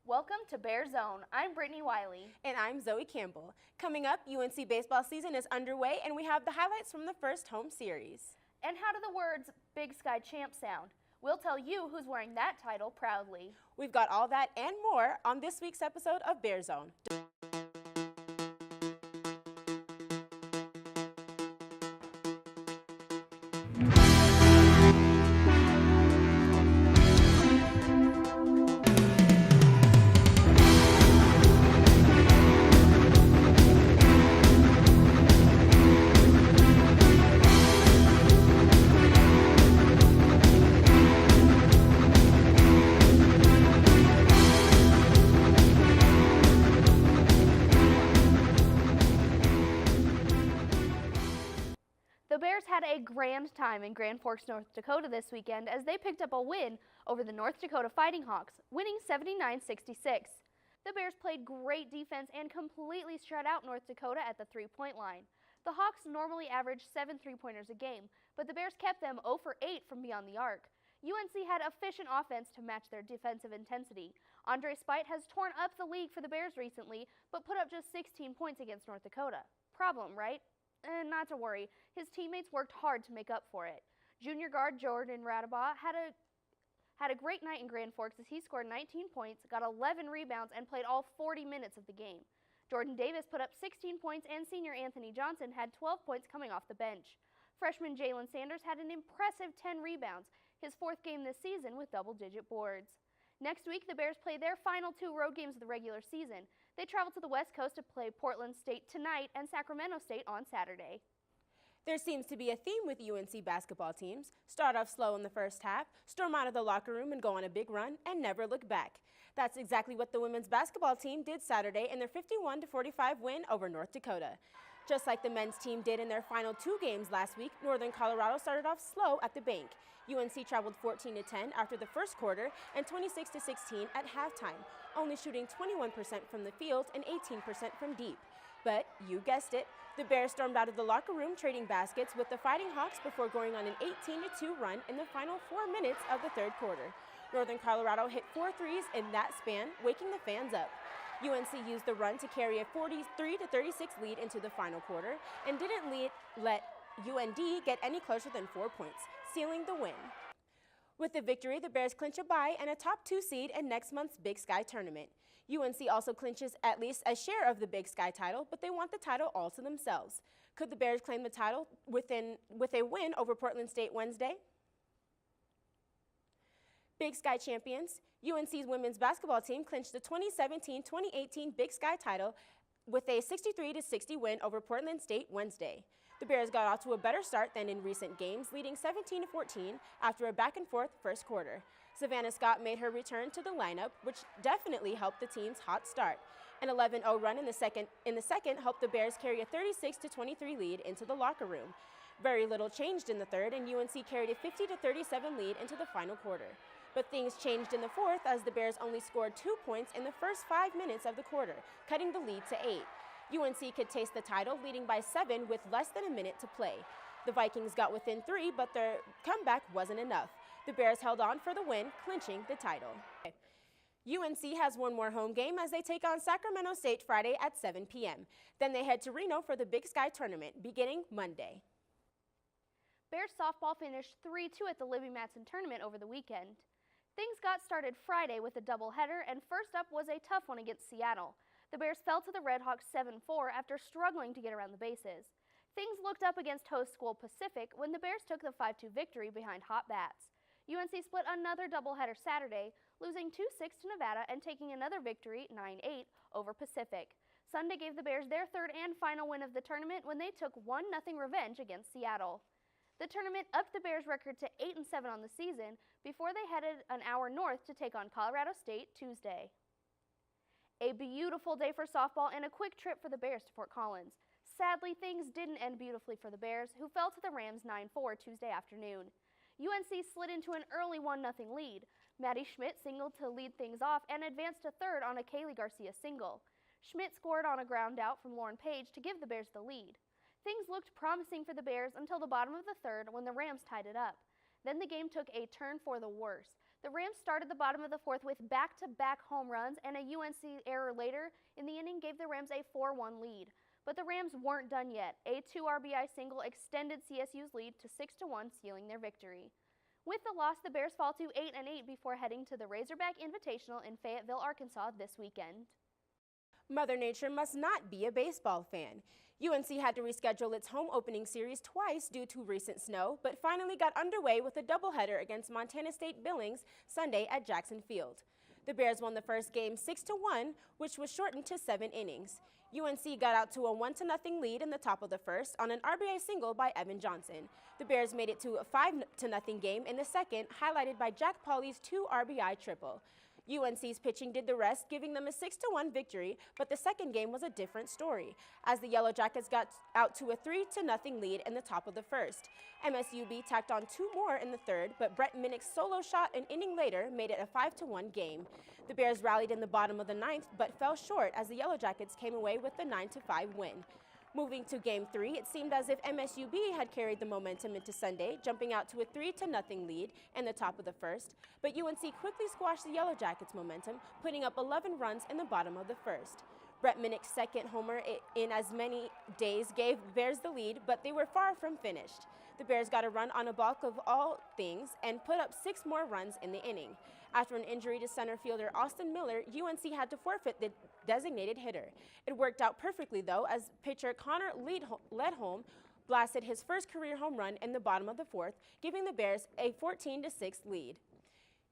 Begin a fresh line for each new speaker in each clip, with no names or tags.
Welcome to BearZone. I'm Brittany Wiley.
And I'm Zoe Campbell. Coming up, UNC baseball season is underway and we have the highlights from the first home series.
And how do the words Big Sky Champ sound? We'll tell you who's wearing that title proudly.
We've got all that and more on this week's episode of BearZone.
The Bears had a grand time in Grand Forks, North Dakota this weekend as they picked up a win over the North Dakota Fighting Hawks, winning 79-66. The Bears played great defense and completely shut out North Dakota at the three-point line. The Hawks normally average 7 three-pointers a game, but the Bears kept them 0 for 8 from beyond the arc. UNC had efficient offense to match their defensive intensity. Andre Spite has torn up the league for the Bears recently, but put up just 16 points against North Dakota. Problem, right? Not to worry, his teammates worked hard to make up for it. Junior guard Jordan Radabaugh had a great night in Grand Forks as he scored 19 points, got 11 rebounds, and played all 40 minutes of the game. Jordan Davis put up 16 points, and senior Anthony Johnson had 12 points coming off the bench. Freshman Jalen Sanders had an impressive 10 rebounds, his 4th game this season with double-digit boards. Next week, the Bears play their final 2 road games of the regular season. They travel to the West Coast to play Portland State tonight and Sacramento State on Saturday.
There seems to be a theme with UNC basketball teams. Start off slow in the first half, storm out of the locker room and go on a big run, and never look back. That's exactly what the women's basketball team did Saturday in their 51-45 win over North Dakota. Just like the men's team did in their final 2 games last week, Northern Colorado started off slow at the bank. UNC traveled 14-10 after the first quarter and 26-16 at halftime, only shooting 21% from the field and 18% from deep. But you guessed it, the Bears stormed out of the locker room trading baskets with the Fighting Hawks before going on an 18-2 run in the final 4 minutes of the third quarter. Northern Colorado hit 4 threes in that span, waking the fans up. UNC used the run to carry a 43-36 lead into the final quarter and didn't let UND get any closer than 4 points, sealing the win. With the victory, the Bears clinch a bye and a top 2 seed in next month's Big Sky tournament. UNC also clinches at least a share of the Big Sky title, but they want the title all to themselves. Could the Bears claim the title with a win over Portland State Wednesday? Big Sky champions, UNC's women's basketball team clinched the 2017-2018 Big Sky title with a 63-60 win over Portland State Wednesday. The Bears got off to a better start than in recent games, leading 17-14 after a back-and-forth first quarter. Savannah Scott made her return to the lineup, which definitely helped the team's hot start. An 11-0 run in the second helped the Bears carry a 36-23 lead into the locker room. Very little changed in the third, and UNC carried a 50-37 lead into the final quarter. But things changed in the fourth as the Bears only scored 2 points in the first 5 minutes of the quarter, cutting the lead to 8. UNC could taste the title, leading by 7 with less than a minute to play. The Vikings got within 3, but their comeback wasn't enough. The Bears held on for the win, clinching the title. UNC has one more home game as they take on Sacramento State Friday at 7 p.m. Then they head to Reno for the Big Sky tournament, beginning Monday.
Bears softball finished 3-2 at the Libby Matson tournament over the weekend. Things got started Friday with a doubleheader, and first up was a tough one against Seattle. The Bears fell to the Redhawks 7-4 after struggling to get around the bases. Things looked up against host school Pacific when the Bears took the 5-2 victory behind hot bats. UNC split another doubleheader Saturday, losing 2-6 to Nevada and taking another victory, 9-8, over Pacific. Sunday gave the Bears their 3rd and final win of the tournament when they took 1-0 revenge against Seattle. The tournament upped the Bears' record to 8-7 on the season before they headed an hour north to take on Colorado State Tuesday. A beautiful day for softball and a quick trip for the Bears to Fort Collins. Sadly, things didn't end beautifully for the Bears, who fell to the Rams 9-4 Tuesday afternoon. UNC slid into an early 1-0 lead. Maddie Schmidt singled to lead things off and advanced to third on a Kaylee Garcia single. Schmidt scored on a ground out from Lauren Page to give the Bears the lead. Things looked promising for the Bears until the bottom of the third when the Rams tied it up. Then the game took a turn for the worse. The Rams started the bottom of the fourth with back-to-back home runs, and a UNC error later in the inning gave the Rams a 4-1 lead. But the Rams weren't done yet. A 2 RBI single extended CSU's lead to 6-1, sealing their victory. With the loss, the Bears fall to 8-8 before heading to the Razorback Invitational in Fayetteville, Arkansas this weekend.
Mother Nature must not be a baseball fan. UNC had to reschedule its home opening series twice due to recent snow, but finally got underway with a doubleheader against Montana State Billings Sunday at Jackson Field. The Bears won the first game 6-1, which was shortened to 7 innings. UNC got out to a 1-0 lead in the top of the first on an RBI single by Evan Johnson. The Bears made it to a 5-0 game in the second, highlighted by Jack Pauly's 2 RBI triple. UNC's pitching did the rest, giving them a 6-1 victory, but the second game was a different story, as the Yellow Jackets got out to a 3-0 lead in the top of the first. MSUB tacked on 2 more in the third, but Brett Minnick's solo shot an inning later made it a 5-1 game. The Bears rallied in the bottom of the ninth, but fell short as the Yellow Jackets came away with the 9-5 win. Moving to Game 3, it seemed as if MSUB had carried the momentum into Sunday, jumping out to a 3-0 lead in the top of the first, but UNC quickly squashed the Yellow Jackets' momentum, putting up 11 runs in the bottom of the first. Brett Minnick's second homer in as many days gave Bears the lead, but they were far from finished. The Bears got a run on a balk of all things and put up 6 more runs in the inning. After an injury to center fielder Austin Miller, UNC had to forfeit the designated hitter. It worked out perfectly, though, as pitcher Connor Ledholm blasted his first career home run in the bottom of the fourth, giving the Bears a 14-6 lead.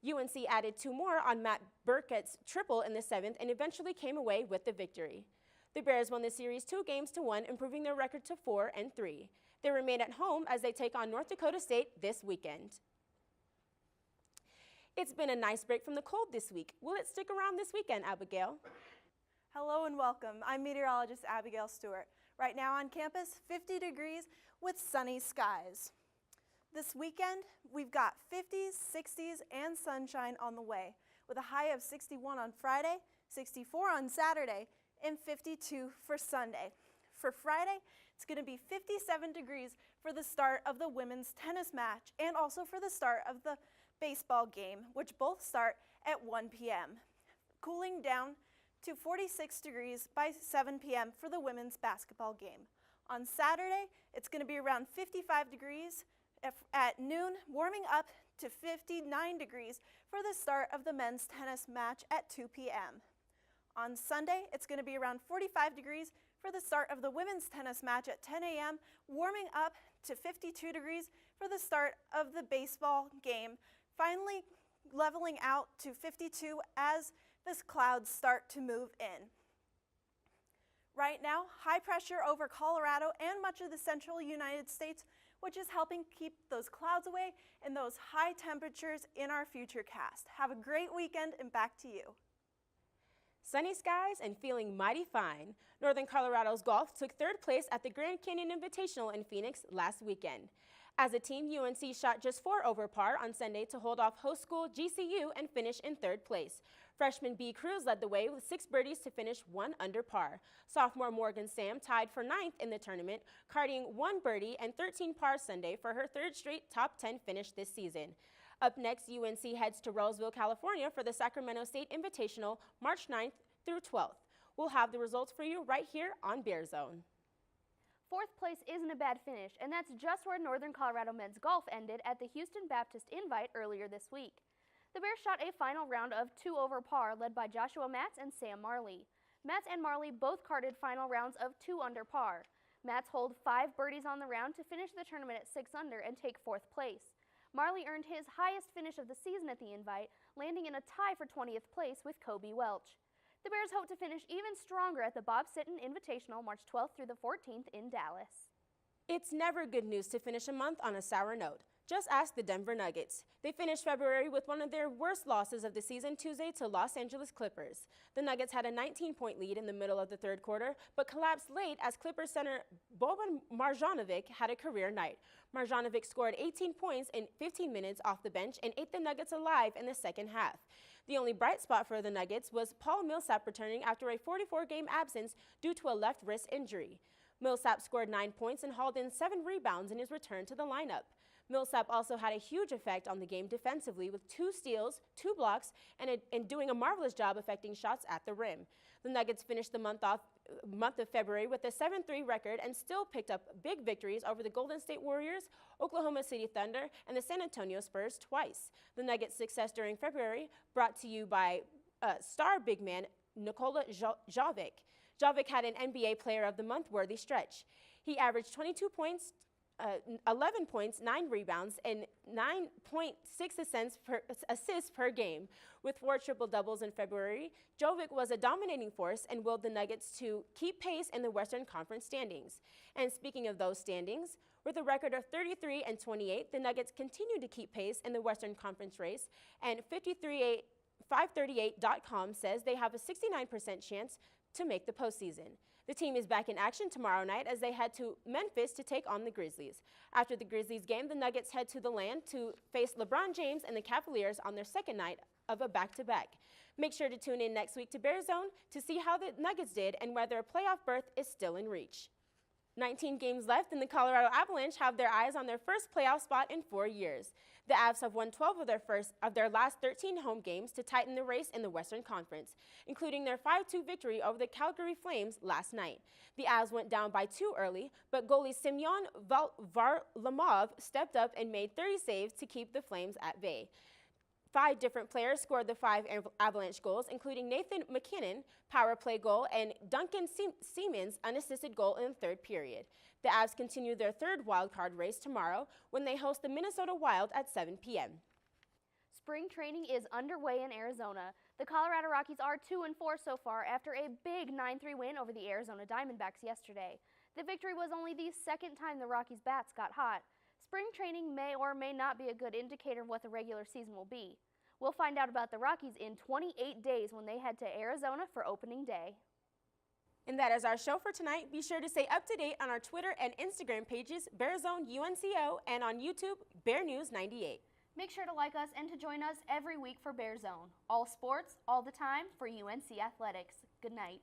UNC added 2 more on Matt Burkett's triple in the 7th and eventually came away with the victory. The Bears won the series 2-1, improving their record to 4-3. They remain at home as they take on North Dakota State this weekend. It's been a nice break from the cold this week. Will it stick around this weekend, Abigail?
Hello and welcome. I'm meteorologist Abigail Stewart. Right now on campus, 50 degrees with sunny skies. This weekend, we've got 50s, 60s, and sunshine on the way, with a high of 61 on Friday, 64 on Saturday, and 52 for Sunday. For Friday, it's going to be 57 degrees for the start of the women's tennis match and also for the start of the baseball game, which both start at 1 p.m. Cooling down to 46 degrees by 7 p.m. for the women's basketball game. On Saturday, it's going to be around 55 degrees at noon, warming up to 59 degrees for the start of the men's tennis match at 2 p.m. On Sunday, it's going to be around 45 degrees for the start of the women's tennis match at 10 a.m., warming up to 52 degrees for the start of the baseball game, finally leveling out to 52 as the clouds start to move in. Right now, high pressure over Colorado and much of the central United States, which is helping keep those clouds away and those high temperatures in our future cast. Have a great weekend and back to you.
Sunny skies and feeling mighty fine. Northern Colorado's golf took 3rd place at the Grand Canyon Invitational in Phoenix last weekend. As a team, UNC shot just 4 over par on Sunday to hold off host school GCU and finish in 3rd place. Freshman B. Cruz led the way with 6 birdies to finish 1 under par. Sophomore Morgan Sam tied for 9th in the tournament, carding 1 birdie and 13 par Sunday for her 3rd straight top 10 finish this season. Up next, UNC heads to Roseville, California for the Sacramento State Invitational March 9th through 12th. We'll have the results for you right here on BearZone.
4th place isn't a bad finish, and that's just where Northern Colorado men's golf ended at the Houston Baptist Invite earlier this week. The Bears shot a final round of 2 over par, led by Joshua Matz and Sam Marley. Matz and Marley both carded final rounds of 2 under par. Matz holed 5 birdies on the round to finish the tournament at 6 under and take 4th place. Marley earned his highest finish of the season at the Invite, landing in a tie for 20th place with Kobe Welch. The Bears hope to finish even stronger at the Bob Sitton Invitational March 12th through the 14th in Dallas.
It's never good news to finish a month on a sour note. Just ask the Denver Nuggets. They finished February with one of their worst losses of the season Tuesday to Los Angeles Clippers. The Nuggets had a 19-point lead in the middle of the 3rd quarter, but collapsed late as Clippers center Boban Marjanovic had a career night. Marjanovic scored 18 points in 15 minutes off the bench and ate the Nuggets alive in the second half. The only bright spot for the Nuggets was Paul Millsap returning after a 44-game absence due to a left wrist injury. Millsap scored 9 points and hauled in 7 rebounds in his return to the lineup. Millsap also had a huge effect on the game defensively with 2 steals, 2 blocks, and doing a marvelous job affecting shots at the rim. The Nuggets finished the month of February with a 7-3 record and still picked up big victories over the Golden State Warriors, Oklahoma City Thunder, and the San Antonio Spurs twice. The Nuggets' success during February brought to you by star big man Nikola Jovic. Jovic had an NBA Player of the Month worthy stretch. He averaged 22 points, 11 points, 9 rebounds, and 9.6 assists per game. With 4 triple-doubles in February, Jovic was a dominating force and willed the Nuggets to keep pace in the Western Conference standings. And speaking of those standings, with a record of 33-28, the Nuggets continue to keep pace in the Western Conference race, and 538.com says they have a 69% chance to make the postseason. The team is back in action tomorrow night as they head to Memphis to take on the Grizzlies. After the Grizzlies game, the Nuggets head to the land to face LeBron James and the Cavaliers on their second night of a back-to-back. Make sure to tune in next week to BearZone to see how the Nuggets did and whether a playoff berth is still in reach. 19 games left, and the Colorado Avalanche have their eyes on their first playoff spot in 4 years. The Avs have won 12 of their last 13 home games to tighten the race in the Western Conference, including their 5-2 victory over the Calgary Flames last night. The Avs went down by 2 early, but goalie Semyon Varlamov stepped up and made 30 saves to keep the Flames at bay. 5 different players scored the 5 Avalanche goals, including Nathan McKinnon, power play goal, and Duncan Siemens' unassisted goal in the third period. The Avs continue their third wildcard race tomorrow when they host the Minnesota Wild at 7 p.m.
Spring training is underway in Arizona. The Colorado Rockies are 2-4 so far after a big 9-3 win over the Arizona Diamondbacks yesterday. The victory was only the second time the Rockies' bats got hot. Spring training may or may not be a good indicator of what the regular season will be. We'll find out about the Rockies in 28 days when they head to Arizona for opening day.
And that is our show for tonight. Be sure to stay up to date on our Twitter and Instagram pages, BearZone UNCO, and on YouTube, Bear News 98.
Make sure to like us and to join us every week for BearZone. All sports, all the time for UNC Athletics. Good night.